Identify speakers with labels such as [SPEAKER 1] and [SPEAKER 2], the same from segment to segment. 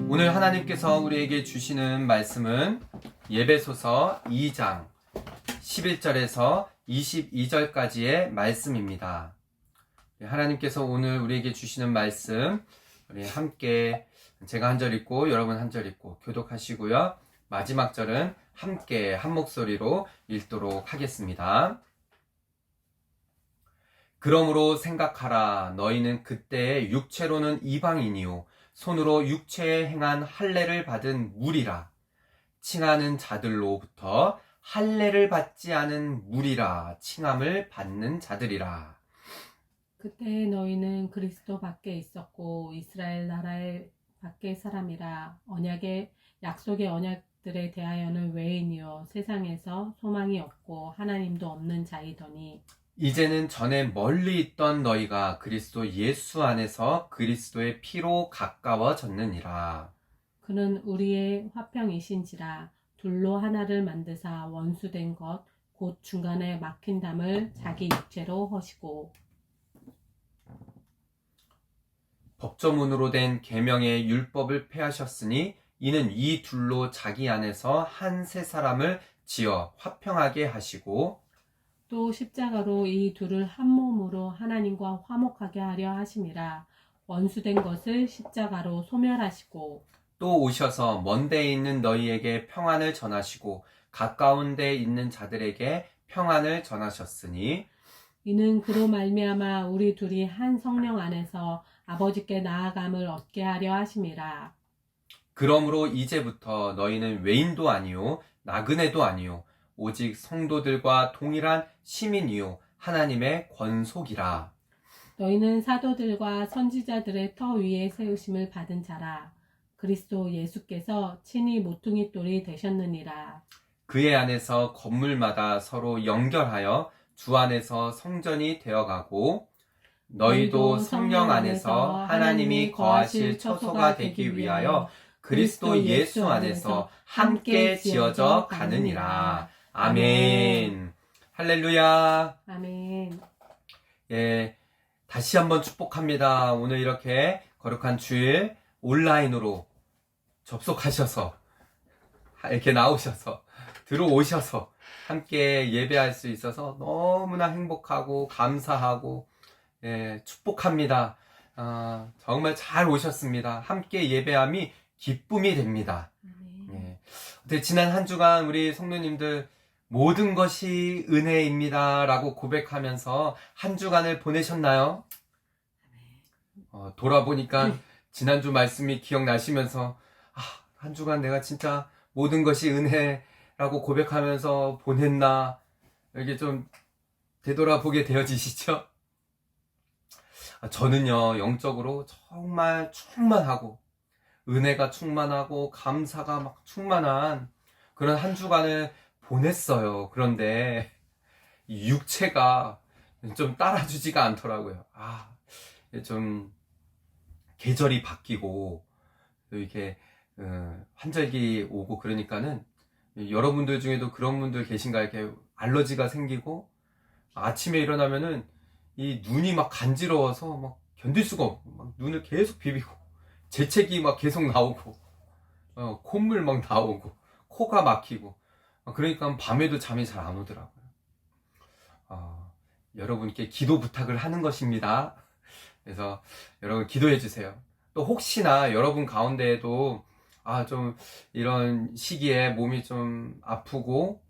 [SPEAKER 1] 오늘 하나님께서 우리에게 주시는 말씀은 예배소서 2장 11절에서 22절까지의 말씀입니다. 하나님께서 오늘 우리에게 주시는 말씀, 우리 함께 제가 한 절 읽고 여러분 한 절 읽고 교독하시고요. 마지막 절은 함께 한 목소리로 읽도록 하겠습니다. 그러므로 생각하라. 너희는 그때의 육체로는 이방인이요 손으로 육체에 행한 할례를 받은 무리라. 칭하는 자들로부터 할례를 받지 않은 무리라. 칭함을 받는 자들이라.
[SPEAKER 2] 그때 너희는 그리스도 밖에 있었고 이스라엘 나라의 밖의 사람이라. 언약의 약속의 언약들에 대하여는 외인이요 세상에서 소망이 없고 하나님도 없는 자이더니
[SPEAKER 1] 이제는 전에 멀리 있던 너희가 그리스도 예수 안에서 그리스도의 피로 가까워졌느니라.
[SPEAKER 2] 그는 우리의 화평이신지라. 둘로 하나를 만드사 원수된 것 곧 중간에 막힌 담을 자기 육체로 허시고
[SPEAKER 1] 법조문으로 된 계명의 율법을 폐하셨으니 이는 이 둘로 자기 안에서 한 세 사람을 지어 화평하게 하시고
[SPEAKER 2] 또 십자가로 이 둘을 한 몸으로 하나님과 화목하게 하려 하심이라. 원수된 것을 십자가로 소멸하시고
[SPEAKER 1] 또 오셔서 먼 데에 있는 너희에게 평안을 전하시고 가까운 데에 있는 자들에게 평안을 전하셨으니
[SPEAKER 2] 이는 그로 말미암아 우리 둘이 한 성령 안에서 아버지께 나아감을 얻게 하려 하심이라.
[SPEAKER 1] 그러므로 이제부터 너희는 외인도 아니요 나그네도 아니요 오직 성도들과 동일한 시민이요 하나님의 권속이라.
[SPEAKER 2] 너희는 사도들과 선지자들의 터 위에 세우심을 받은 자라. 그리스도 예수께서 친히 모퉁이 돌이 되셨느니라.
[SPEAKER 1] 그의 안에서 건물마다 서로 연결하여 주 안에서 성전이 되어가고 너희도 성령 안에서 하나님이 거하실 처소가 되기 위하여 그리스도 예수 안에서 함께 지어져 가느니라. 아멘. 할렐루야.
[SPEAKER 2] 아멘.
[SPEAKER 1] 예, 다시 한번 축복합니다. 오늘 이렇게 거룩한 주일 온라인으로 접속하셔서 이렇게 나오셔서 들어오셔서 함께 예배할 수 있어서 너무나 행복하고 감사하고 축복합니다. 정말 잘 오셨습니다. 함께 예배함이 기쁨이 됩니다. 지난 한 주간 우리 성도님들 모든 것이 은혜입니다 라고 고백하면서 한 주간을 보내셨나요? 돌아보니까 지난주 말씀이 기억나시면서 한 주간 내가 진짜 모든 것이 은혜라고 고백하면서 보냈나 이렇게 좀 되돌아보게 되어지시죠? 저는요 영적으로 정말 충만하고 은혜가 충만하고 감사가 막 충만한 그런 한 주간을 보냈어요. 그런데 이 육체가 좀 따라주지가 않더라고요. 좀 계절이 바뀌고 또 이렇게 환절기 오고 그러니까는 여러분들 중에도 그런 분들 계신가 이렇게 알러지가 생기고 아침에 일어나면은 이 눈이 막 간지러워서 막 견딜 수가 없고 막 눈을 계속 비비고 재채기 막 계속 나오고 콧물 막 나오고 코가 막히고 그러니까 밤에도 잠이 잘 안 오더라고요. 여러분께 기도 부탁을 하는 것입니다. 그래서 여러분 기도해 주세요. 또 혹시나 여러분 가운데에도 좀 이런 시기에 몸이 좀 아프고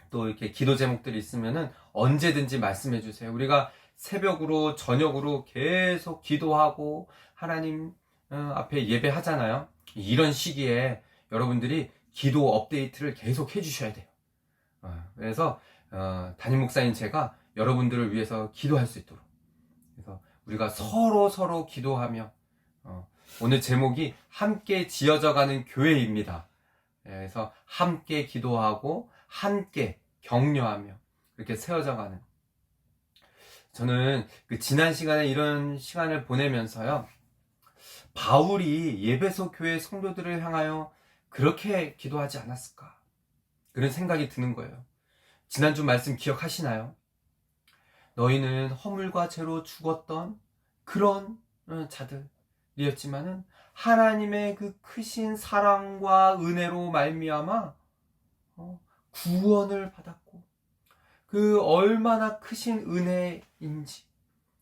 [SPEAKER 1] 또 이렇게 기도 제목들이 있으면은 언제든지 말씀해 주세요. 우리가 새벽으로 저녁으로 계속 기도하고 하나님 앞에 예배하잖아요. 이런 시기에 여러분들이 기도 업데이트를 계속 해주셔야 돼요. 그래서 담임 목사인 제가 여러분들을 위해서 기도할 수 있도록 그래서 우리가 서로 기도하며 오늘 제목이 함께 지어져가는 교회입니다. 그래서 함께 기도하고 함께 격려하며 그렇게 세워져가는 저는 지난 시간에 이런 시간을 보내면서요 바울이 예배소 교회 성도들을 향하여 그렇게 기도하지 않았을까 그런 생각이 드는 거예요. 지난주 말씀 기억하시나요? 너희는 허물과 죄로 죽었던 그런 자들 일이었지만은 하나님의 그 크신 사랑과 은혜로 말미암아 구원을 받았고, 그 얼마나 크신 은혜인지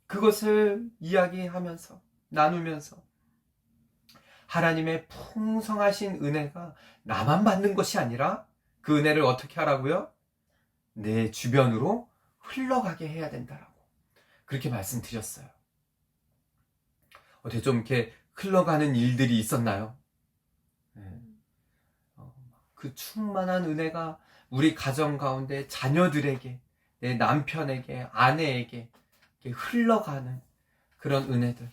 [SPEAKER 1] 그것을 이야기하면서 나누면서 하나님의 풍성하신 은혜가 나만 받는 것이 아니라 그 은혜를 어떻게 하라고요? 내 주변으로 흘러가게 해야 된다라고 그렇게 말씀드렸어요. 어떻게 좀 이렇게 흘러가는 일들이 있었나요? 네. 그 충만한 은혜가 우리 가정 가운데 자녀들에게, 내 남편에게, 아내에게 이렇게 흘러가는 그런 은혜들.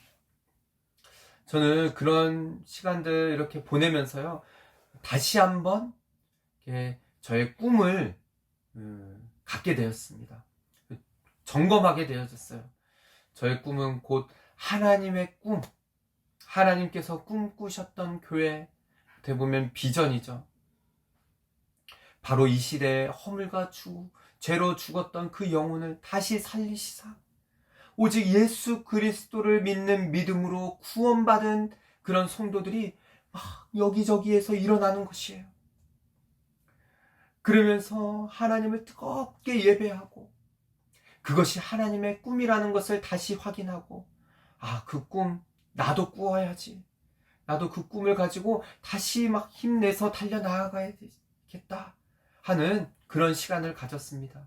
[SPEAKER 1] 저는 그런 시간들 이렇게 보내면서요, 다시 한번 이렇게 저의 꿈을 갖게 되었습니다. 점검하게 되어졌어요. 저의 꿈은 곧 하나님의 꿈, 하나님께서 꿈꾸셨던 교회, 어떻게 보면 비전이죠. 바로 이 시대에 허물과 죄로 죽었던 그 영혼을 다시 살리시사 오직 예수 그리스도를 믿는 믿음으로 구원받은 그런 성도들이 막 여기저기에서 일어나는 것이에요. 그러면서 하나님을 뜨겁게 예배하고 그것이 하나님의 꿈이라는 것을 다시 확인하고, 그 꿈 나도 꾸어야지. 나도 그 꿈을 가지고 다시 막 힘내서 달려나가야겠다 하는 그런 시간을 가졌습니다.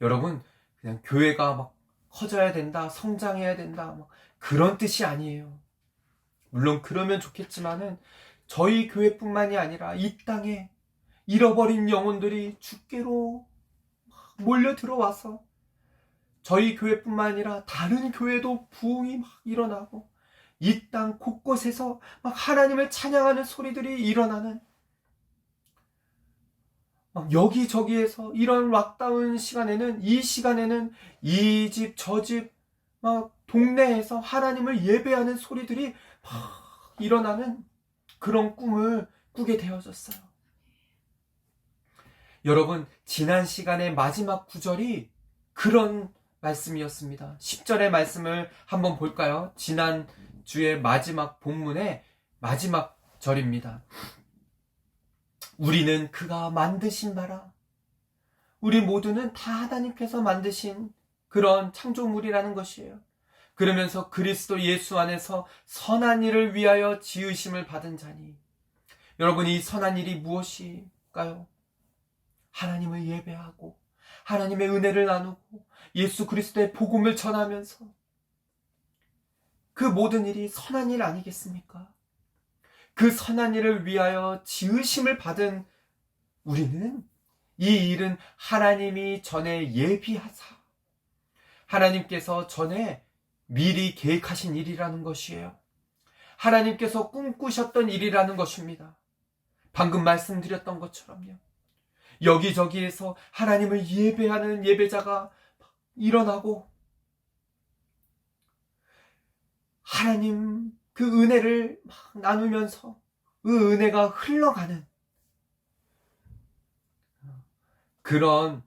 [SPEAKER 1] 여러분, 그냥 교회가 막 커져야 된다, 성장해야 된다, 그런 뜻이 아니에요. 물론 그러면 좋겠지만은 저희 교회뿐만이 아니라 이 땅에 잃어버린 영혼들이 주께로 몰려 들어와서 저희 교회뿐만 아니라 다른 교회도 부흥이 막 일어나고 이 땅 곳곳에서 막 하나님을 찬양하는 소리들이 일어나는, 막 여기저기에서 이런 락다운 시간에는, 이 시간에는 이 집 저 집 막 동네에서 하나님을 예배하는 소리들이 막 일어나는 그런 꿈을 꾸게 되어졌어요. 여러분, 지난 시간의 마지막 구절이 그런 말씀이었습니다. 10절의 말씀을 한번 볼까요? 지난 주의 마지막 본문의 마지막 절입니다. 우리는 그가 만드신 바라. 우리 모두는 다 하나님께서 만드신 그런 창조물이라는 것이에요. 그러면서 그리스도 예수 안에서 선한 일을 위하여 지으심을 받은 자니. 여러분, 이 선한 일이 무엇일까요? 하나님을 예배하고 하나님의 은혜를 나누고 예수 그리스도의 복음을 전하면서, 그 모든 일이 선한 일 아니겠습니까? 그 선한 일을 위하여 지으심을 받은 우리는 이 일은 하나님이 전에 예비하사 하나님께서 전에 미리 계획하신 일이라는 것이에요. 하나님께서 꿈꾸셨던 일이라는 것입니다. 방금 말씀드렸던 것처럼요. 여기저기에서 하나님을 예배하는 예배자가 일어나고 하나님 그 은혜를 막 나누면서 그 은혜가 흘러가는 그런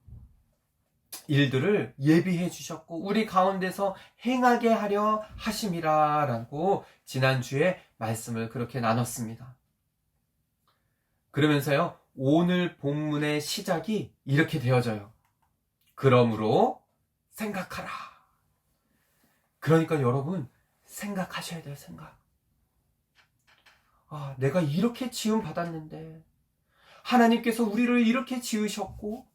[SPEAKER 1] 일들을 예비해 주셨고 우리 가운데서 행하게 하려 하심이라라고 지난주에 말씀을 그렇게 나눴습니다. 그러면서요, 오늘 본문의 시작이 이렇게 되어져요. 그러므로 생각하라. 그러니까 여러분, 생각하셔야 돼요. 생각. 내가 이렇게 지음 받았는데 하나님께서 우리를 이렇게 지으셨고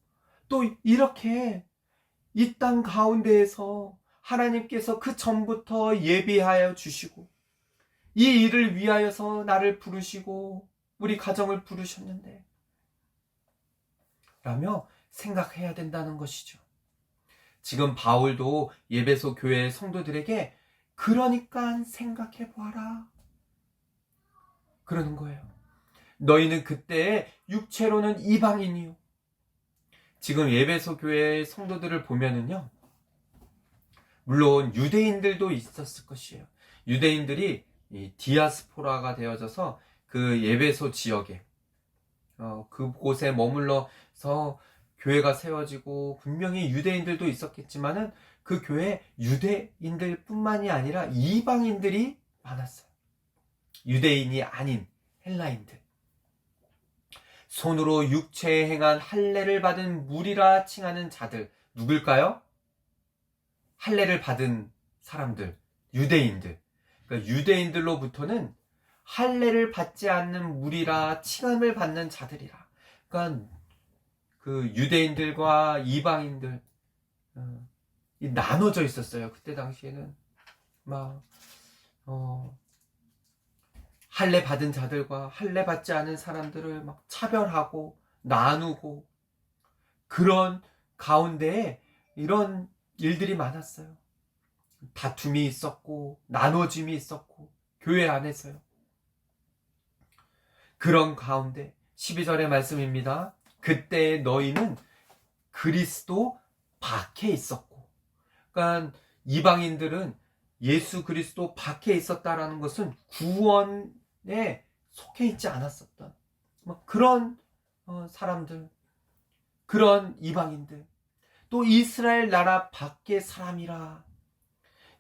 [SPEAKER 1] 또 이렇게 이 땅 가운데에서 하나님께서 그 전부터 예비하여 주시고 이 일을 위하여서 나를 부르시고 우리 가정을 부르셨는데 라며 생각해야 된다는 것이죠. 지금 바울도 예배소 교회 성도들에게 그러니까 생각해 보아라 그러는 거예요. 너희는 그때 육체로는 이방인이요. 지금 예배소 교회 성도들을 보면은요, 물론 유대인들도 있었을 것이에요. 유대인들이 이 디아스포라가 되어져서 그 예배소 지역에 그곳에 머물러서 교회가 세워지고 분명히 유대인들도 있었겠지만은 그 교회에 유대인들 뿐만이 아니라 이방인들이 많았어요. 유대인이 아닌 헬라인들. 손으로 육체에 행한 할례를 받은 무리라 칭하는 자들. 누굴까요? 할례를 받은 사람들, 유대인들. 그러니까 유대인들로부터는 할례를 받지 않는 무리라 칭함을 받는 자들이라. 그러니까 그 유대인들과 이방인들 나눠져 있었어요. 그때 당시에는 막 할례 받은 자들과 할례 받지 않은 사람들을 막 차별하고 나누고 그런 가운데에 이런 일들이 많았어요. 다툼이 있었고 나눠짐이 있었고 교회 안에서요. 그런 가운데 12절의 말씀입니다. 그때 너희는 그리스도 밖에 있었고, 그러니까 이방인들은 예수 그리스도 밖에 있었다라는 것은 구원에 속해 있지 않았었던 그런 사람들, 그런 이방인들, 또 이스라엘 나라 밖의 사람이라.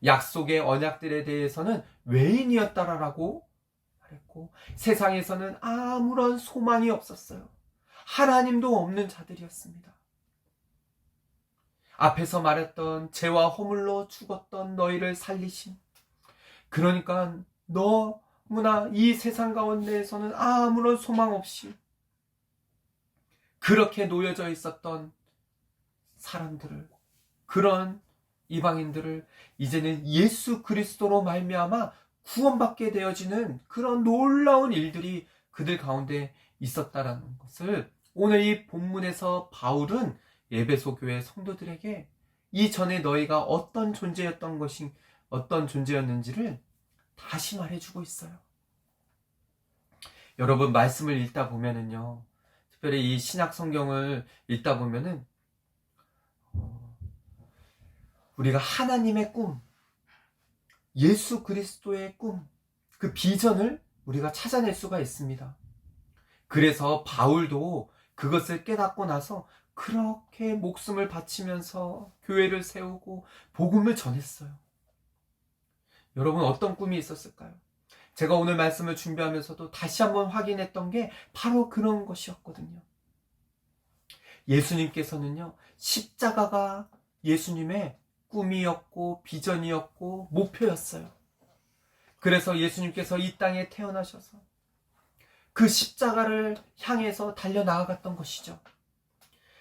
[SPEAKER 1] 약속의 언약들에 대해서는 외인이었다라고 말했고, 세상에서는 아무런 소망이 없었어요. 하나님도 없는 자들이었습니다. 앞에서 말했던 죄와 허물로 죽었던 너희를 살리심. 그러니까 너무나 이 세상 가운데에서는 아무런 소망 없이 그렇게 놓여져 있었던 사람들을, 그런 이방인들을 이제는 예수 그리스도로 말미암아 구원받게 되어지는 그런 놀라운 일들이 그들 가운데 있었다라는 것을 오늘 이 본문에서 바울은 에베소 교회 성도들에게 이전에 너희가 어떤 존재였는지를 다시 말해주고 있어요. 여러분, 말씀을 읽다 보면은요, 특별히 이 신약 성경을 읽다 보면은 우리가 하나님의 꿈, 예수 그리스도의 꿈, 그 비전을 우리가 찾아낼 수가 있습니다. 그래서 바울도 그것을 깨닫고 나서 그렇게 목숨을 바치면서 교회를 세우고 복음을 전했어요. 여러분, 어떤 꿈이 있었을까요? 제가 오늘 말씀을 준비하면서도 다시 한번 확인했던 게 바로 그런 것이었거든요. 예수님께서는요, 십자가가 예수님의 꿈이었고 비전이었고 목표였어요. 그래서 예수님께서 이 땅에 태어나셔서 그 십자가를 향해서 달려나아갔던 것이죠.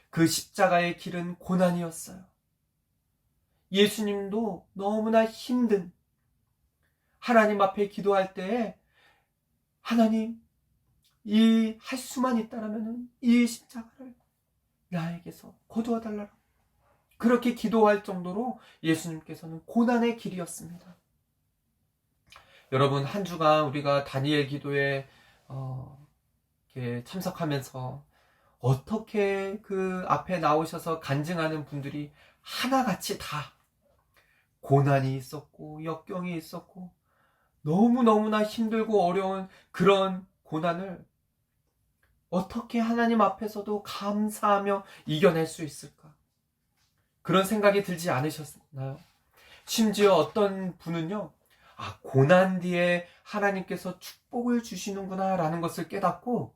[SPEAKER 1] 그 십자가의 길은 고난이었어요. 예수님도 너무나 힘든, 하나님 앞에 기도할 때에 하나님, 이 할 수만 있다라면 이 십자가를 나에게서 거두어 달라라. 그렇게 기도할 정도로 예수님께서는 고난의 길이었습니다. 여러분, 한 주간 우리가 다니엘 기도에 이렇게 참석하면서 어떻게 그 앞에 나오셔서 간증하는 분들이 하나같이 다 고난이 있었고 역경이 있었고 너무너무나 힘들고 어려운 그런 고난을 어떻게 하나님 앞에서도 감사하며 이겨낼 수 있을까? 그런 생각이 들지 않으셨나요? 심지어 어떤 분은요, 고난 뒤에 하나님께서 축복을 주시는구나 라는 것을 깨닫고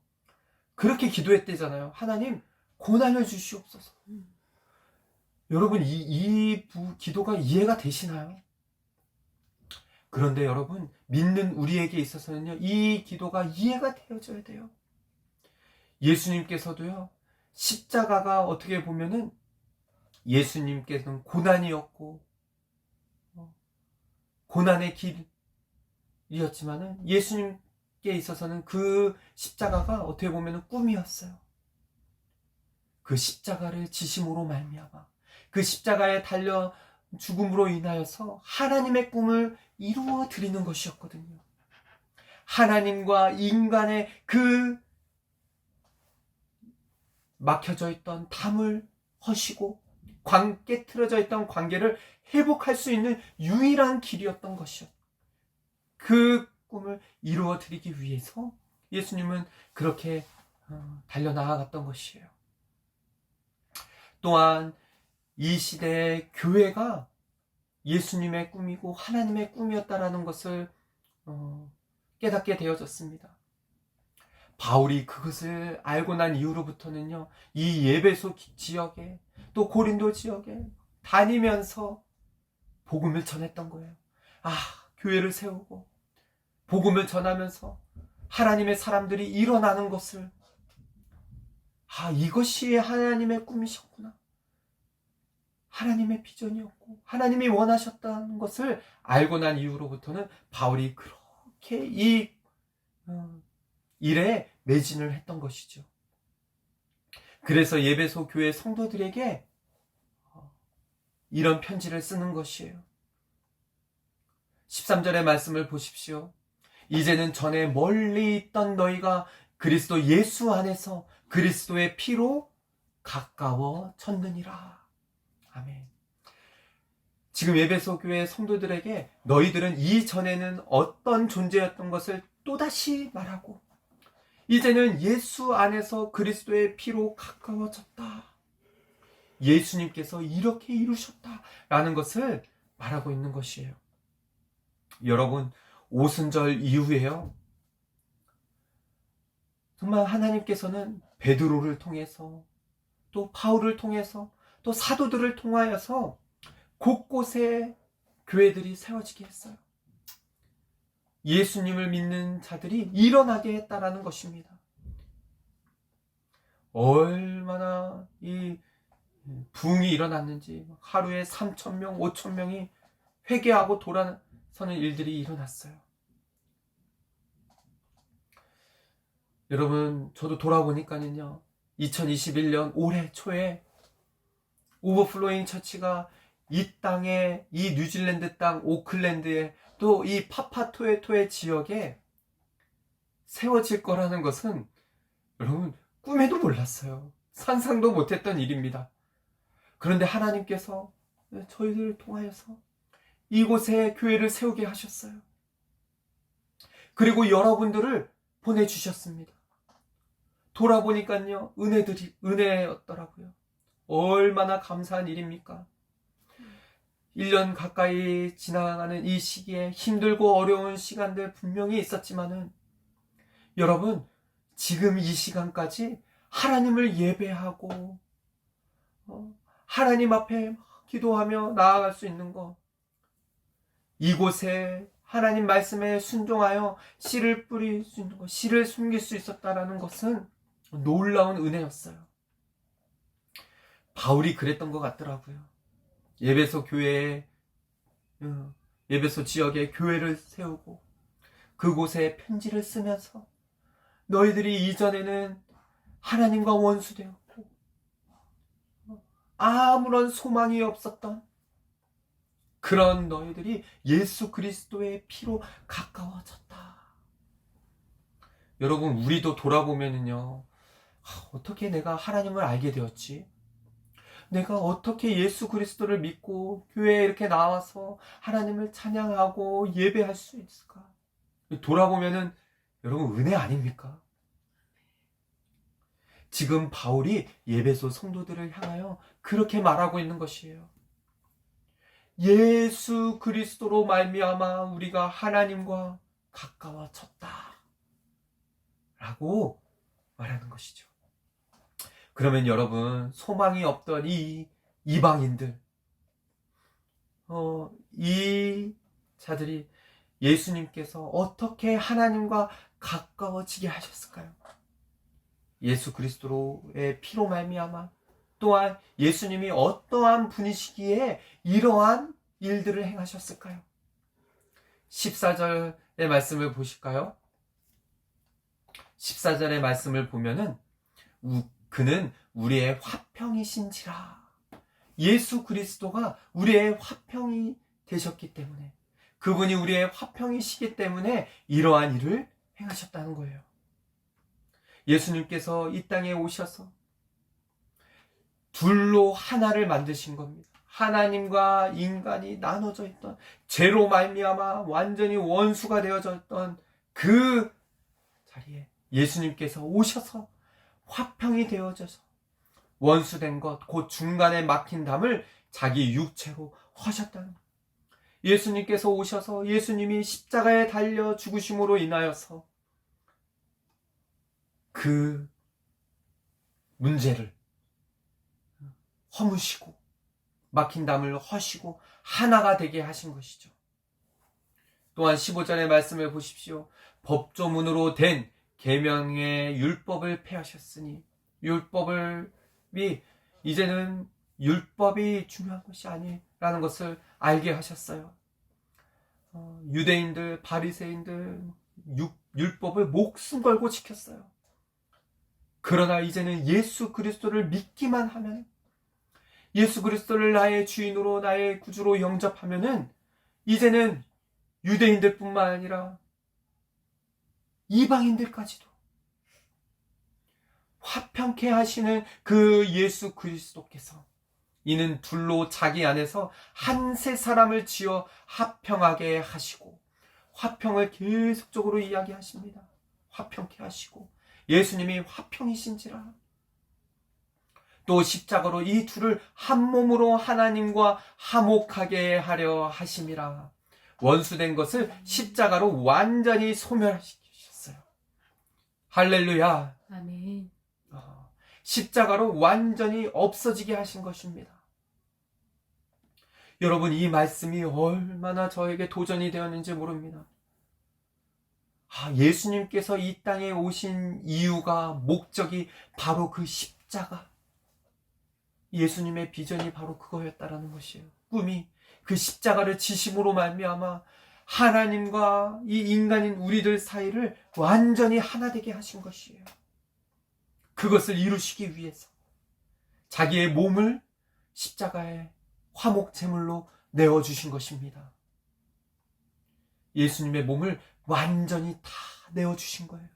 [SPEAKER 1] 그렇게 기도했대잖아요. 하나님, 고난을 주시옵소서. 여러분, 이 기도가 이해가 되시나요? 그런데 여러분, 믿는 우리에게 있어서는요, 이 기도가 이해가 되어져야 돼요. 예수님께서도요, 십자가가 어떻게 보면은 예수님께서는 고난이었고 고난의 길이었지만은 예수님께 있어서는 그 십자가가 어떻게 보면은 꿈이었어요. 그 십자가를 지심으로 말미암아 그 십자가에 달려 죽음으로 인하여서 하나님의 꿈을 이루어 드리는 것이었거든요. 하나님과 인간의 그 막혀져 있던 담을 허시고 깨트려져 있던 관계를 회복할 수 있는 유일한 길이었던 것이요. 그 꿈을 이루어 드리기 위해서 예수님은 그렇게 달려나아갔던 것이에요. 또한 이 시대의 교회가 예수님의 꿈이고 하나님의 꿈이었다라는 것을 깨닫게 되어졌습니다. 바울이 그것을 알고 난 이후로부터는요, 이 에베소 지역에 또 고린도 지역에 다니면서 복음을 전했던 거예요. 교회를 세우고 복음을 전하면서 하나님의 사람들이 일어나는 것을, 이것이 하나님의 꿈이셨구나, 하나님의 비전이었고 하나님이 원하셨다는 것을 알고 난 이후로부터는 바울이 그렇게 이 일에 매진을 했던 것이죠. 그래서 에베소 교회 성도들에게 이런 편지를 쓰는 것이에요. 13절의 말씀을 보십시오. 이제는 전에 멀리 있던 너희가 그리스도 예수 안에서 그리스도의 피로 가까워졌느니라. 아멘. 지금 에베소 교회 성도들에게 너희들은 이전에는 어떤 존재였던 것을 또다시 말하고, 이제는 예수 안에서 그리스도의 피로 가까워졌다, 예수님께서 이렇게 이루셨다라는 것을 말하고 있는 것이에요. 여러분, 오순절 이후에요, 정말 하나님께서는 베드로를 통해서 또 바울을 통해서 또 사도들을 통하여서 곳곳에 교회들이 세워지게 했어요. 예수님을 믿는 자들이 일어나게 했다라는 것입니다. 얼마나 이 부흥이 일어났는지, 하루에 3,000명, 5,000명이 회개하고 돌아서는 일들이 일어났어요. 여러분, 저도 돌아보니까는요, 2021년 올해 초에 오버플로잉 처치가 이 땅에, 이 뉴질랜드 땅 오클랜드에 또 이 파파토에토의 지역에 세워질 거라는 것은 여러분 꿈에도 몰랐어요. 상상도 못했던 일입니다. 그런데 하나님께서 저희들을 통하여서 이곳에 교회를 세우게 하셨어요. 그리고 여러분들을 보내주셨습니다. 돌아보니까요, 은혜였더라고요. 얼마나 감사한 일입니까? 1년 가까이 지나가는 이 시기에 힘들고 어려운 시간들 분명히 있었지만은, 여러분, 지금 이 시간까지 하나님을 예배하고 하나님 앞에 기도하며 나아갈 수 있는 것, 이곳에 하나님 말씀에 순종하여 씨를 뿌릴 수 있는 것, 씨를 숨길 수 있었다라는 것은 놀라운 은혜였어요. 바울이 그랬던 것 같더라고요. 에베소 교회에, 에베소 지역에 교회를 세우고 그곳에 편지를 쓰면서 너희들이 이전에는 하나님과 원수되었고 아무런 소망이 없었던 그런 너희들이 예수 그리스도의 피로 가까워졌다. 여러분, 우리도 돌아보면은요, 어떻게 내가 하나님을 알게 되었지? 내가 어떻게 예수 그리스도를 믿고 교회에 이렇게 나와서 하나님을 찬양하고 예배할 수 있을까? 돌아보면은 여러분, 은혜 아닙니까? 지금 바울이 에베소 성도들을 향하여 그렇게 말하고 있는 것이에요. 예수 그리스도로 말미암아 우리가 하나님과 가까워졌다 라고 말하는 것이죠. 그러면 여러분, 소망이 없던 이 이방인들, 이 자들이 예수님께서 어떻게 하나님과 가까워지게 하셨을까요? 예수 그리스도의 피로 말미암아, 또한 예수님이 어떠한 분이시기에 이러한 일들을 행하셨을까요? 14절의 말씀을 보실까요? 14절의 말씀을 보면은 그는 우리의 화평이신지라. 예수 그리스도가 우리의 화평이 되셨기 때문에, 그분이 우리의 화평이시기 때문에 이러한 일을 행하셨다는 거예요. 예수님께서 이 땅에 오셔서 둘로 하나를 만드신 겁니다. 하나님과 인간이 나눠져 있던, 죄로 말미암아 완전히 원수가 되어져 있던 그 자리에 예수님께서 오셔서 화평이 되어져서 원수된 것, 곧 중간에 막힌 담을 자기 육체로 하셨다는 것. 예수님께서 오셔서 예수님이 십자가에 달려 죽으심으로 인하여서 그 문제를 허무시고 막힌 담을 허시고 하나가 되게 하신 것이죠. 또한 15절의 말씀을 보십시오. 법조문으로 된 계명의 율법을 폐하셨으니, 율법이 이제는 율법이 중요한 것이 아니라는 것을 알게 하셨어요. 유대인들, 바리새인들 율법을 목숨 걸고 지켰어요. 그러나 이제는 예수 그리스도를 믿기만 하면, 예수 그리스도를 나의 주인으로 나의 구주로 영접하면은 이제는 유대인들뿐만 아니라 이방인들까지도 화평케 하시는 그 예수 그리스도께서 이는 둘로 자기 안에서 한 세 사람을 지어 화평하게 하시고, 화평을 계속적으로 이야기하십니다. 화평케 하시고 예수님이 화평이신지라. 또 십자가로 이 둘을 한 몸으로 하나님과 화목하게 하려 하심이라. 원수된 것을 십자가로 완전히 소멸시키셨어요. 할렐루야.
[SPEAKER 2] 아멘.
[SPEAKER 1] 십자가로 완전히 없어지게 하신 것입니다. 여러분, 이 말씀이 얼마나 저에게 도전이 되었는지 모릅니다. 예수님께서 이 땅에 오신 이유가, 목적이 바로 그 십자가. 예수님의 비전이 바로 그거였다라는 것이에요. 꿈이 그 십자가를 지심으로 말미암아 하나님과 이 인간인 우리들 사이를 완전히 하나 되게 하신 것이에요. 그것을 이루시기 위해서 자기의 몸을 십자가의 화목 제물로 내어주신 것입니다. 예수님의 몸을 완전히 다 내어주신 거예요.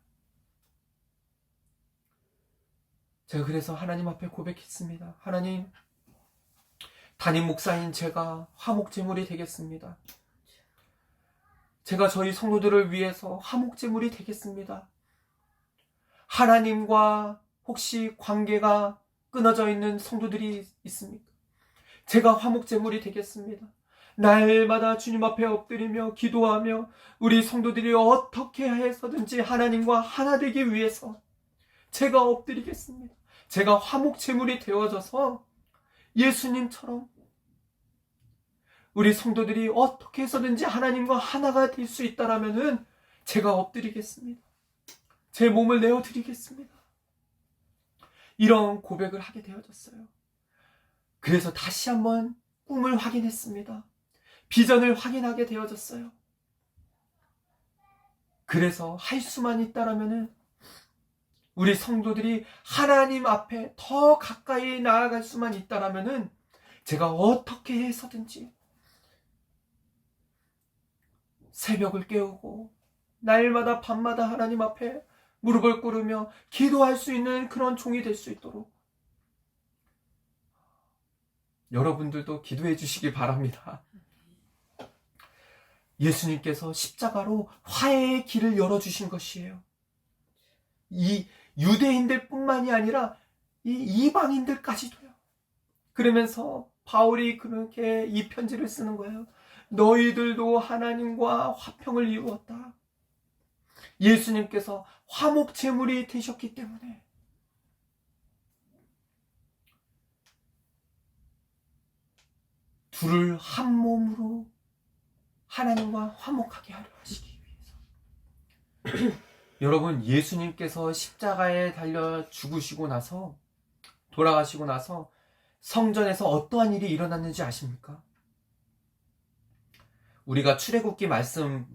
[SPEAKER 1] 제가 그래서 하나님 앞에 고백했습니다. 하나님, 담임 목사인 제가 화목 제물이 되겠습니다. 제가 저희 성도들을 위해서 화목 제물이 되겠습니다. 하나님과 혹시 관계가 끊어져 있는 성도들이 있습니까? 제가 화목 제물이 되겠습니다. 날마다 주님 앞에 엎드리며 기도하며 우리 성도들이 어떻게 해서든지 하나님과 하나 되기 위해서 제가 엎드리겠습니다. 제가 화목 제물이 되어져서 예수님처럼 우리 성도들이 어떻게 해서든지 하나님과 하나가 될 수 있다라면은 제가 엎드리겠습니다. 제 몸을 내어드리겠습니다. 이런 고백을 하게 되어졌어요. 그래서 다시 한번 꿈을 확인했습니다. 비전을 확인하게 되어졌어요. 그래서 할 수만 있다라면은 우리 성도들이 하나님 앞에 더 가까이 나아갈 수만 있다라면은 제가 어떻게 해서든지 새벽을 깨우고 날마다 밤마다 하나님 앞에 무릎을 꿇으며 기도할 수 있는 그런 종이 될 수 있도록 여러분들도 기도해 주시기 바랍니다. 예수님께서 십자가로 화해의 길을 열어주신 것이에요. 이 유대인들 뿐만이 아니라 이 이방인들까지도요. 그러면서 바울이 그렇게 이 편지를 쓰는 거예요. 너희들도 하나님과 화평을 이루었다. 예수님께서 화목 제물이 되셨기 때문에 둘을 한 몸으로 하나님과 화목하게 하려 하시기 위해서 여러분, 예수님께서 십자가에 달려 죽으시고 나서 돌아가시고 나서 성전에서 어떠한 일이 일어났는지 아십니까? 우리가 출애굽기 말씀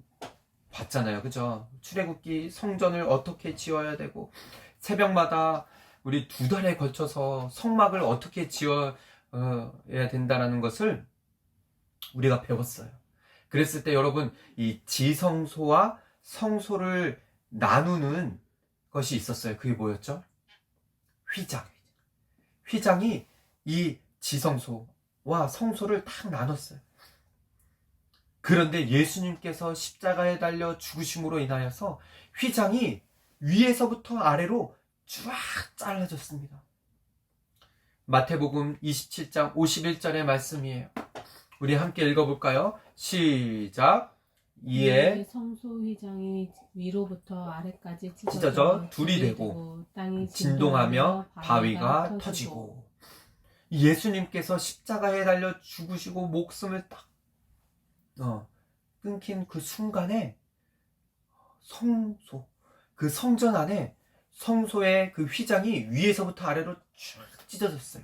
[SPEAKER 1] 봤잖아요. 그죠? 출애굽기 성전을 어떻게 지어야 되고 새벽마다 우리 2달에 걸쳐서 성막을 어떻게 지어야 된다는 것을 우리가 배웠어요. 그랬을 때 여러분, 이 지성소와 성소를 나누는 것이 있었어요. 그게 뭐였죠? 휘장. 휘장이 이 지성소와 성소를 딱 나눴어요. 그런데 예수님께서 십자가에 달려 죽으심으로 인하여서 휘장이 위에서부터 아래로 쫙 잘라졌습니다. 마태복음 27장 51절의 말씀이에요. 우리 함께 읽어볼까요? 시작. 이에
[SPEAKER 2] 성소 휘장이 위로부터 아래까지
[SPEAKER 1] 찢어져 둘이 되고
[SPEAKER 2] 땅이
[SPEAKER 1] 진동하며 바위가 터지고. 예수님께서 십자가에 달려 죽으시고 목숨을 딱 끊긴 그 순간에 성소, 그 성전 안에 성소의 그 휘장이 위에서부터 아래로 쭉 찢어졌어요.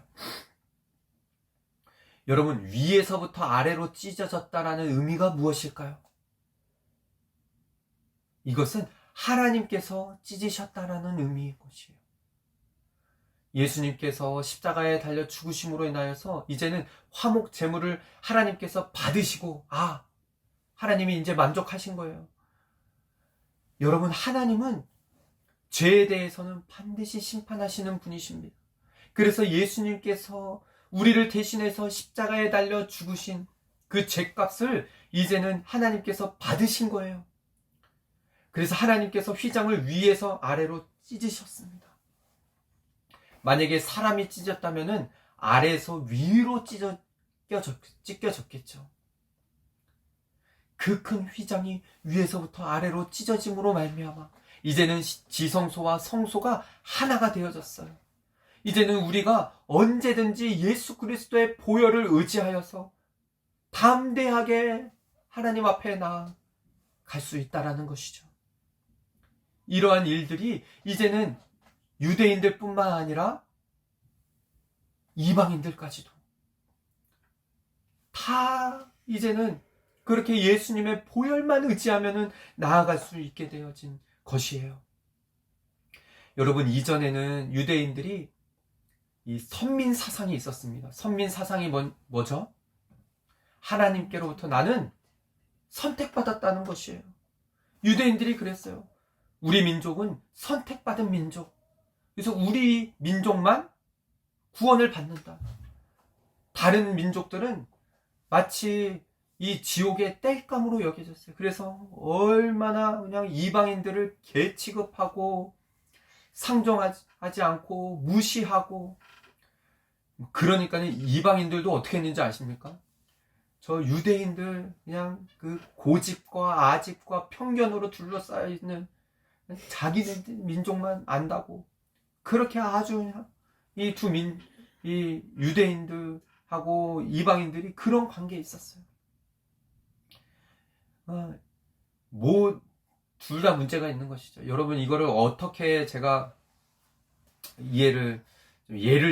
[SPEAKER 1] 여러분, 위에서부터 아래로 찢어졌다라는 의미가 무엇일까요? 이것은 하나님께서 찢으셨다라는 의미인 것이에요. 예수님께서 십자가에 달려 죽으심으로 인하여서 이제는 화목 제물을 하나님께서 받으시고, 하나님이 이제 만족하신 거예요. 여러분, 하나님은 죄에 대해서는 반드시 심판하시는 분이십니다. 그래서 예수님께서 우리를 대신해서 십자가에 달려 죽으신 그 죄값을 이제는 하나님께서 받으신 거예요. 그래서 하나님께서 휘장을 위에서 아래로 찢으셨습니다. 만약에 사람이 찢었다면 아래에서 위로 찢겨졌겠죠. 그 큰 휘장이 위에서부터 아래로 찢어짐으로 말미암아 이제는 지성소와 성소가 하나가 되어졌어요. 이제는 우리가 언제든지 예수 그리스도의 보혈을 의지하여서 담대하게 하나님 앞에 나아갈 수 있다라는 것이죠. 이러한 일들이 이제는 유대인들 뿐만 아니라 이방인들까지도 다 이제는 그렇게 예수님의 보혈만 의지하면 나아갈 수 있게 되어진 것이에요. 여러분, 이전에는 유대인들이 이 선민 사상이 있었습니다. 선민 사상이 뭐죠? 하나님께로부터 나는 선택받았다는 것이에요. 유대인들이 그랬어요. 우리 민족은 선택받은 민족. 그래서 우리 민족만 구원을 받는다. 다른 민족들은 마치 이 지옥의 땔감으로 여겨졌어요. 그래서 얼마나 그냥 이방인들을 개 취급하고 상종하지 않고 무시하고, 그러니까 이방인들도 어떻게 했는지 아십니까? 저 유대인들 그냥 그 고집과 아집과 편견으로 둘러싸여 있는 자기네 민족만 안다고, 그렇게 아주 이 유대인들하고 이방인들이 그런 관계에 있었어요. 둘 다 문제가 있는 것이죠. 여러분, 이거를 어떻게 제가 예를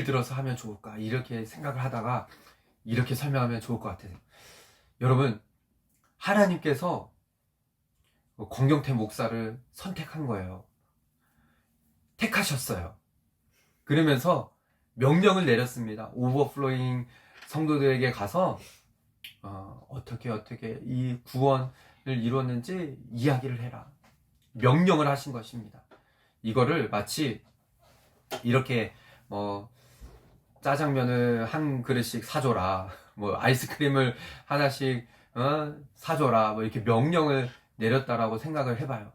[SPEAKER 1] 들어서 하면 좋을까, 이렇게 생각을 하다가 이렇게 설명하면 좋을 것 같아요. 여러분, 하나님께서 권경태 목사를 선택한 거예요. 택하셨어요. 그러면서 명령을 내렸습니다. 오버플로잉 성도들에게 가서 어떻게 이 구원을 이뤘는지 이야기를 해라. 명령을 하신 것입니다. 이거를 마치 이렇게 짜장면을 한 그릇씩 사줘라, 아이스크림을 하나씩 사줘라, 이렇게 명령을 내렸다라고 생각을 해봐요.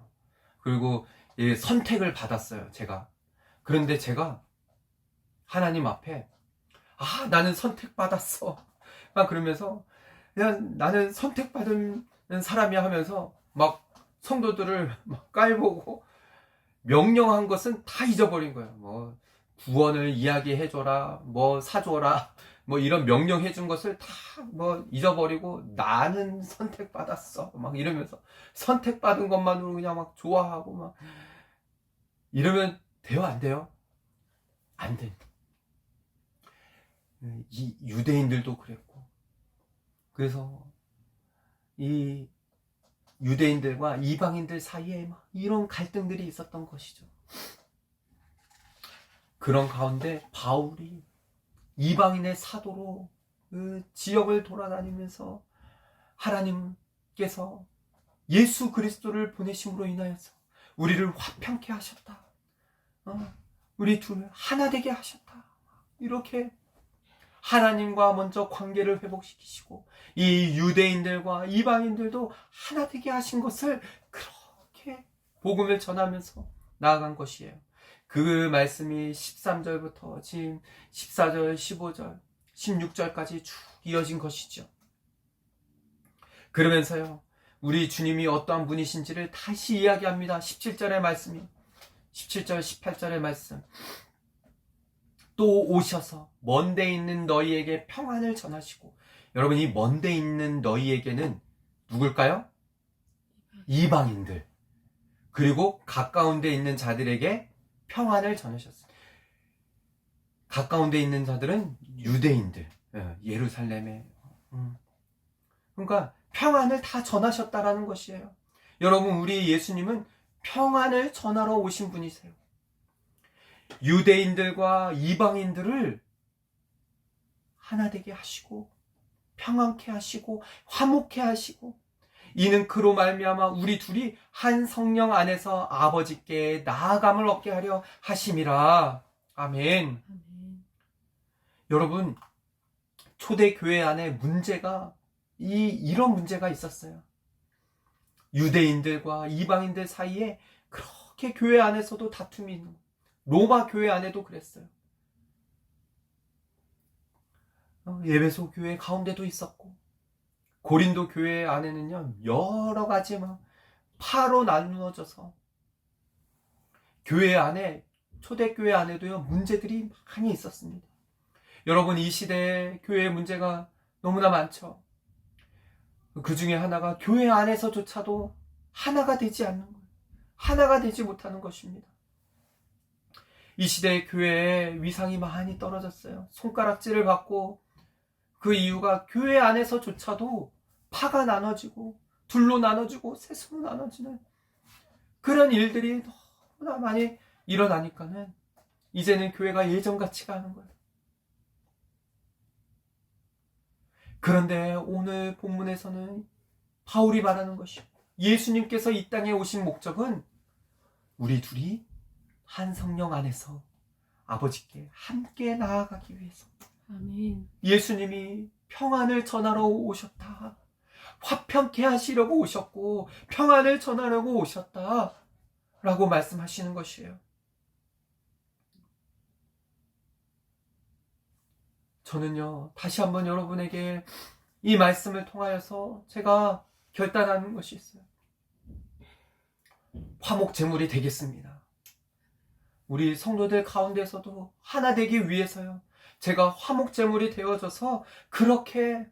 [SPEAKER 1] 그리고 선택을 받았어요, 제가. 그런데 제가 하나님 앞에 나는 선택받았어 그러면서 그냥 나는 선택받은 사람이야 하면서 막 성도들을 막 깔보고 명령한 것은 다 잊어버린 거예요. 구원을 이야기해줘라, 사줘라, 이런 명령해준 것을 다 잊어버리고 나는 선택받았어 막 이러면서 선택받은 것만으로 그냥 막 좋아하고 막 이러면 돼요, 안 돼요? 안 됩니다. 이 유대인들도 그랬고, 그래서 이 유대인들과 이방인들 사이에 막 이런 갈등들이 있었던 것이죠. 그런 가운데 바울이 이방인의 사도로 그 지역을 돌아다니면서 하나님께서 예수 그리스도를 보내심으로 인하여서 우리를 화평케 하셨다. 우리 둘 하나 되게 하셨다. 이렇게 하나님과 먼저 관계를 회복시키시고 이 유대인들과 이방인들도 하나 되게 하신 것을 그렇게 복음을 전하면서 나아간 것이에요. 그 말씀이 13절부터 지금 14절, 15절, 16절까지 쭉 이어진 것이죠. 그러면서요, 우리 주님이 어떠한 분이신지를 다시 이야기합니다. 17절의 말씀이, 17절, 18절의 말씀. 또 오셔서 먼데 있는 너희에게 평안을 전하시고, 여러분, 이 먼데 있는 너희에게는 누굴까요? 이방인들, 그리고 가까운 데 있는 자들에게 평안을 전하셨습니다. 가까운 데 있는 자들은 유대인들, 예루살렘에. 그러니까 평안을 다 전하셨다라는 것이에요. 여러분, 우리 예수님은 평안을 전하러 오신 분이세요. 유대인들과 이방인들을 하나 되게 하시고, 평안케 하시고, 화목케 하시고, 이는 그로 말미암아 우리 둘이 한 성령 안에서 아버지께 나아감을 얻게 하려 하심이라. 아멘.
[SPEAKER 2] 아멘.
[SPEAKER 1] 여러분, 초대교회 안에 문제가 이런 문제가 있었어요. 유대인들과 이방인들 사이에 그렇게 교회 안에서도 다툼이 있는, 로마 교회 안에도 그랬어요. 에베소 교회 가운데도 있었고, 고린도 교회 안에는요, 여러 가지 파로 나누어져서 교회 안에, 초대교회 안에도요, 문제들이 많이 있었습니다. 여러분, 이 시대에 교회의 문제가 너무나 많죠. 그 중에 하나가 교회 안에서조차도 하나가 되지 않는 거예요. 하나가 되지 못하는 것입니다. 이 시대의 교회에 위상이 많이 떨어졌어요. 손가락질을 받고, 그 이유가 교회 안에서조차도 파가 나눠지고, 둘로 나눠지고, 셋으로 나눠지는 그런 일들이 너무나 많이 일어나니까는 이제는 교회가 예전 같지가 않은 거예요. 그런데 오늘 본문에서는 바울이 말하는 것이요, 예수님께서 이 땅에 오신 목적은 우리 둘이 한 성령 안에서 아버지께 함께 나아가기 위해서.
[SPEAKER 2] 아멘.
[SPEAKER 1] 예수님이 평안을 전하러 오셨다. 화평케 하시려고 오셨고 평안을 전하려고 오셨다 라고 말씀하시는 것이에요. 저는요, 다시 한번 여러분에게 이 말씀을 통하여서 제가 결단하는 것이 있어요. 화목제물이 되겠습니다. 우리 성도들 가운데서도 하나 되기 위해서요, 제가 화목제물이 되어져서 그렇게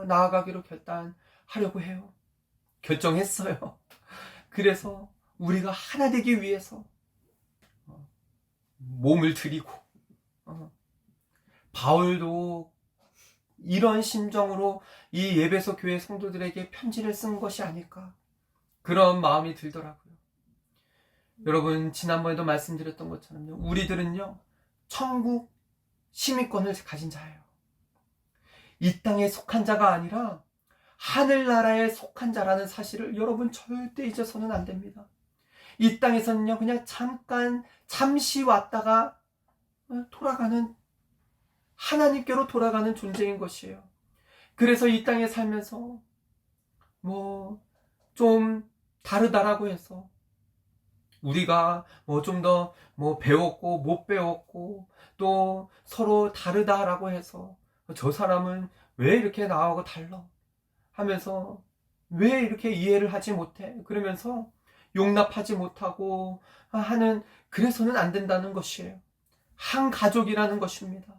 [SPEAKER 1] 나아가기로 결단하려고 해요. 결정했어요. 그래서 우리가 하나 되기 위해서 몸을 드리고, 바울도 이런 심정으로 이 에베소 교회 성도들에게 편지를 쓴 것이 아닐까, 그런 마음이 들더라고요. 여러분, 지난번에도 말씀드렸던 것처럼요, 우리들은요, 천국 시민권을 가진 자예요. 이 땅에 속한 자가 아니라 하늘나라에 속한 자라는 사실을 여러분 절대 잊어서는 안 됩니다. 이 땅에서는요, 그냥 잠시 왔다가 돌아가는, 하나님께로 돌아가는 존재인 것이에요. 그래서 이 땅에 살면서 좀 다르다라고 해서 우리가 좀 더 배웠고 못 배웠고 또 서로 다르다라고 해서 저 사람은 왜 이렇게 나하고 달라 하면서 왜 이렇게 이해를 하지 못해, 그러면서 용납하지 못하고 하는, 그래서는 안 된다는 것이에요. 한 가족이라는 것입니다.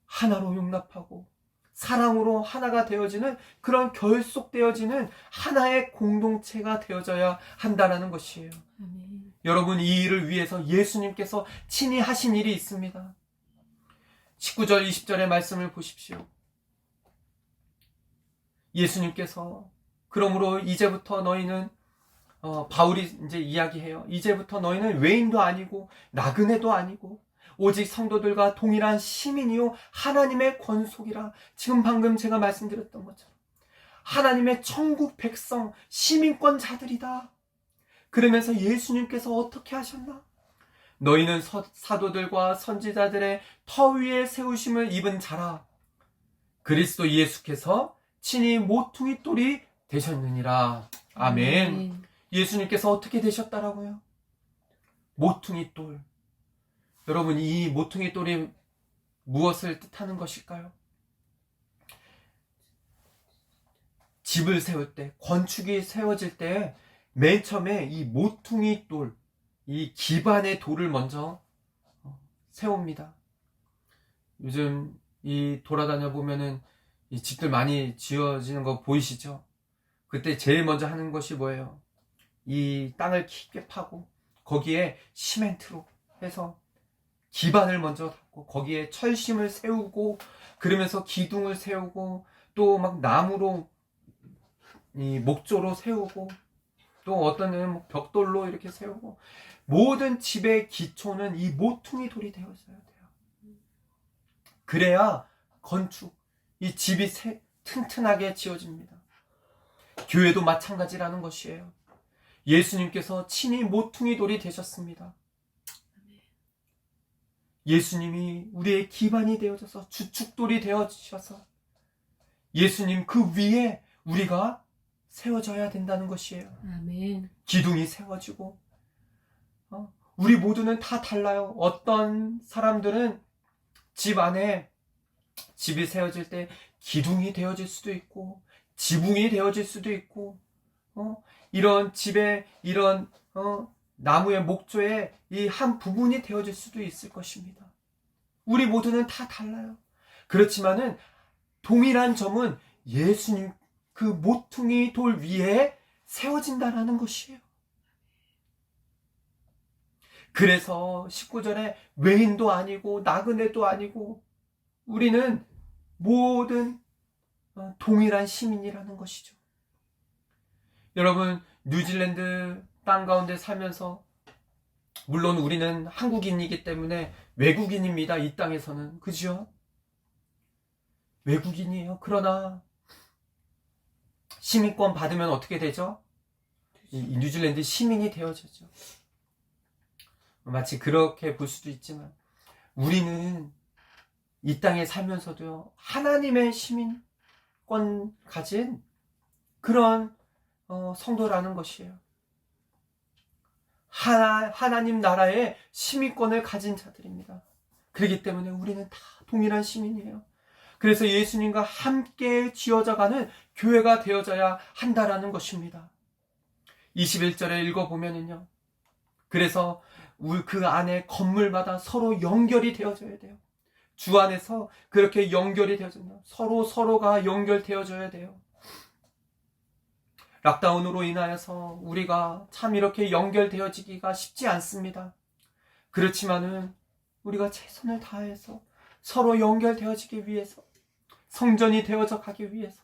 [SPEAKER 1] 하나로 용납하고 사랑으로 하나가 되어지는, 그런 결속되어지는 하나의 공동체가 되어져야 한다는 것이에요.
[SPEAKER 2] 아멘.
[SPEAKER 1] 여러분, 이 일을 위해서 예수님께서 친히 하신 일이 있습니다. 19절 20절의 말씀을 보십시오. 예수님께서 그러므로 이제부터 너희는, 바울이 이제 이야기해요. 이제부터 너희는 외인도 아니고 나그네도 아니고 오직 성도들과 동일한 시민이요 하나님의 권속이라. 지금 방금 제가 말씀드렸던 것처럼 하나님의 천국 백성, 시민권자들이다. 그러면서 예수님께서 어떻게 하셨나? 너희는 사도들과 선지자들의 터 위에 세우심을 입은 자라. 그리스도 예수께서 친히 모퉁이 돌이 되셨느니라. 아멘. 예수님께서 어떻게 되셨다라고요? 모퉁이 돌. 여러분, 이 모퉁이 돌이 무엇을 뜻하는 것일까요? 집을 세울 때, 건축이 세워질 때 맨 처음에 이 모퉁이 돌, 이 기반의 돌을 먼저 세웁니다. 요즘 이 돌아다녀 보면은 이 집들 많이 지어지는 거 보이시죠? 그때 제일 먼저 하는 것이 뭐예요? 이 땅을 깊게 파고 거기에 시멘트로 해서 기반을 먼저 닫고 거기에 철심을 세우고 그러면서 기둥을 세우고 또 막 나무로 이 목조로 세우고 또 어떤 데는 벽돌로 이렇게 세우고 모든 집의 기초는 이 모퉁이 돌이 되어 있어야 돼요. 그래야 건축, 이 집이 튼튼하게 지어집니다. 교회도 마찬가지라는 것이에요. 예수님께서 친히 모퉁이 돌이 되셨습니다. 예수님이 우리의 기반이 되어져서 주축돌이 되어주셔서 예수님 그 위에 우리가 세워져야 된다는 것이에요.
[SPEAKER 2] 아멘.
[SPEAKER 1] 기둥이 세워지고 우리 모두는 다 달라요. 어떤 사람들은 집 안에 집이 세워질 때 기둥이 되어질 수도 있고 지붕이 되어질 수도 있고 이런 집에 이런 나무의 목조의 이 한 부분이 되어질 수도 있을 것입니다. 우리 모두는 다 달라요. 그렇지만은 동일한 점은 예수님 그 모퉁이 돌 위에 세워진다라는 것이에요. 그래서 19절에 외인도 아니고 나그네도 아니고 우리는 모든 동일한 시민이라는 것이죠. 여러분, 뉴질랜드 땅 가운데 살면서 물론 우리는 한국인이기 때문에 외국인입니다. 이 땅에서는. 그죠? 외국인이에요. 그러나 시민권 받으면 어떻게 되죠? 이 뉴질랜드 시민이 되어지죠. 마치 그렇게 볼 수도 있지만 우리는 이 땅에 살면서도요, 하나님의 시민권 가진 그런 성도라는 것이에요. 하나님 나라의 시민권을 가진 자들입니다. 그렇기 때문에 우리는 다 동일한 시민이에요. 그래서 예수님과 함께 지어져가는 교회가 되어져야 한다라는 것입니다. 21절에 읽어보면은요, 그래서 그 안에 건물마다 서로 연결이 되어져야 돼요. 주 안에서 그렇게 연결이 되어져요. 서로가 연결되어져야 돼요. 락다운으로 인하여서 우리가 참 이렇게 연결되어지기가 쉽지 않습니다. 그렇지만은 우리가 최선을 다해서 서로 연결되어지기 위해서 성전이 되어져 가기 위해서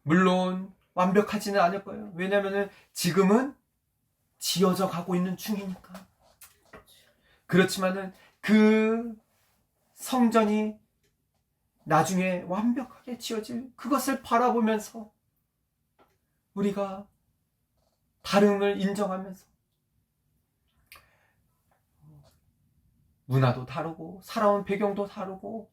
[SPEAKER 1] 물론 완벽하지는 않을 거예요. 왜냐하면 지금은 지어져 가고 있는 중이니까. 그렇지만은 그 성전이 나중에 완벽하게 지어질 그것을 바라보면서 우리가 다름을 인정하면서 문화도 다르고 살아온 배경도 다르고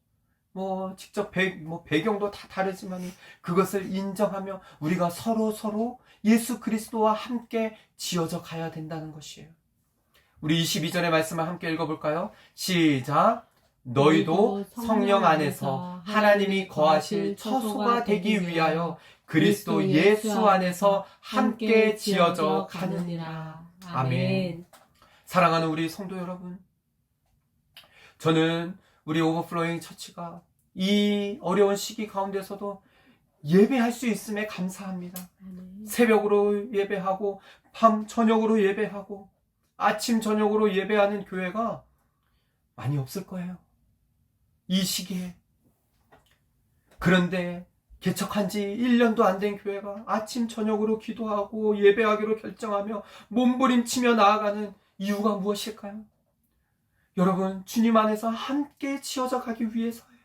[SPEAKER 1] 직접 배경도 다 다르지만 그것을 인정하며 우리가 서로 예수 그리스도와 함께 지어져 가야 된다는 것이에요. 우리 22절의 말씀을 함께 읽어볼까요? 시작! 너희도 성령 안에서 하나님이 거하실 처소가 되기 위하여 그리스도 예수 안에서 함께 지어져 가느니라. 아멘. 사랑하는 우리 성도 여러분, 저는 우리 오버플로잉 처치가 이 어려운 시기 가운데서도 예배할 수 있음에 감사합니다. 아멘. 새벽으로 예배하고 밤 저녁으로 예배하고 아침 저녁으로 예배하는 교회가 많이 없을 거예요. 이 시기에. 그런데 개척한 지 1년도 안 된 교회가 아침 저녁으로 기도하고 예배하기로 결정하며 몸부림치며 나아가는 이유가 무엇일까요? 여러분, 주님 안에서 함께 지어져 가기 위해서예요.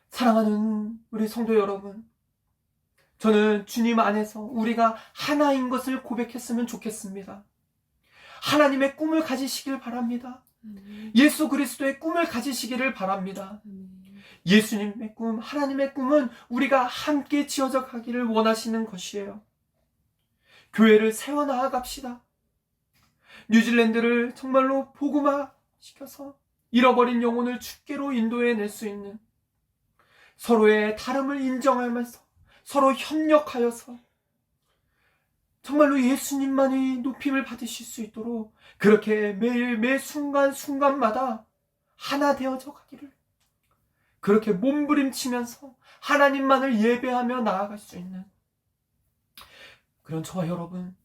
[SPEAKER 1] 사랑하는 우리 성도 여러분, 저는 주님 안에서 우리가 하나인 것을 고백했으면 좋겠습니다. 하나님의 꿈을 가지시길 바랍니다. 예수 그리스도의 꿈을 가지시기를 바랍니다. 예수님의 꿈, 하나님의 꿈은 우리가 함께 지어져 가기를 원하시는 것이에요. 교회를 세워나가 갑시다. 뉴질랜드를 정말로 복음화 시켜서 잃어버린 영혼을 주께로 인도해낼 수 있는 서로의 다름을 인정하면서 서로 협력하여서 정말로 예수님만이 높임을 받으실 수 있도록 그렇게 매일 매 순간순간마다 하나 되어져 가기를, 그렇게 몸부림치면서 하나님만을 예배하며 나아갈 수 있는 그런 저와 여러분,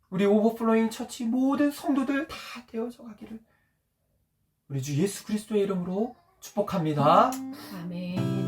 [SPEAKER 1] 우리 오버플로잉 처치 모든 성도들 다 되어져 가기를 우리 주 예수 그리스도의 이름으로 축복합니다.
[SPEAKER 2] 아멘.